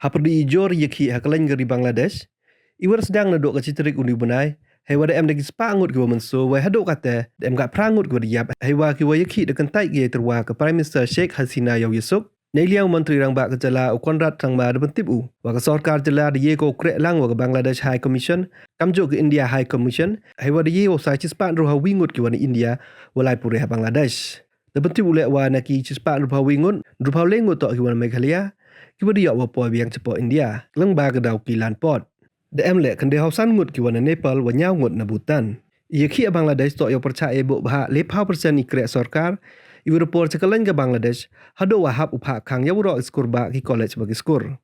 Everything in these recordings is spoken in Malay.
hapyrdi joor yakhih hakalain dari Bangladesh. Iwer sedang naduk ke citerik undi benai. Hewa da em dagi sepangut kiwa menso, wai haduk kata, da em gak prangut kiwa diap, hewa kiwa yakhih da kentai kia terwa ke Prime Minister Sheikh Hasina Yaw Yusuf. Nailiang Menteri Rang Bak Kejala Konrad Rang Ba da bentip u. Waka sorkar jela da ye ko krek lang waka Bangladesh High Commission, kamjuk ke India High Commission, hewa da ye wasai cispat roha wingut kiwa ni India, walai puræ Bangladesh. Da bentip ulek wa naki cispat roha wingut, roha lengut tok kiwa Meghalaya, kiwa diak wapoi biang cepo India, leng ba ke dau kilan pot. Da em lek kende hausan ngut kiwa na Nepal wa nyaw ngut na Bhutan. Yakhih Bangladesh tok yo percaya buk bahak 50% ikrek sorkar, ibu report cekalan ke Bangladesh, hado wahab upha kang yaw ro iskur ba ki college bagi skur.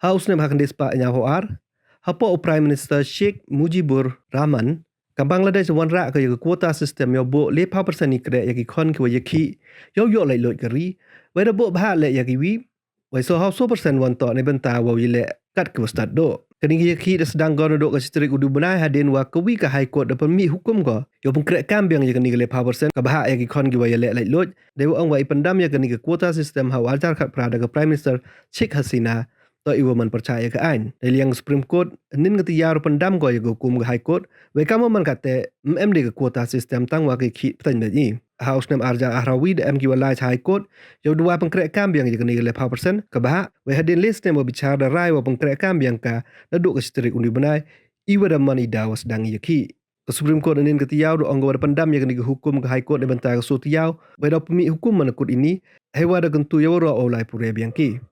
Haus nem hakan despa nyaw hoar, hapo Prime Minister Sheikh Mujibur Rahman, ka Bangladesh wan ra ke kuota sistem yo buk 50% ikrek yaki kon kiwa yakhih, yo lai lot keri, wai da buk bahak lek yaki wi, wai so hau 100% wan tok ne benta wa wi lek kat kiwa start do. Kening yakhih da sedang gona duk ke citerik udu benai hadin wa kewi ke High Court da permi hukum ko. Yo pengkrek kambiang ya kening 50% ka bahak yaki kon kiwa ya lek lot, dewa ang wa ipendam ya kening ke kuota sistem hau altar kat prada ke Prime Minister Sheikh Hasina to iwa man percaya ke ain. Dari yang Supreme Court nin ketiyar pendam ko ya hukum ke High Court, wai kamu man kate MMD ke kuota sistem tang wa ke yakhih petan ni. Haus nem arjang ahrawi da em kiwa lai High Court, yo dua pengkrek kambiang ya kening 50% ka bahak, wai hadin list nem wa bicara da rai wa pengkrek kambiang ka naduk ke citerik undi benai, iwa da man idawa sedang yakhih. Ke Supreme Court nin ketiyau do anggo da pendam ya kening hukum ke High Court da bentar ke sutiyau, wai da pemi hukum manakut ini, hewa da kentu yaw ro olai puræ biangki.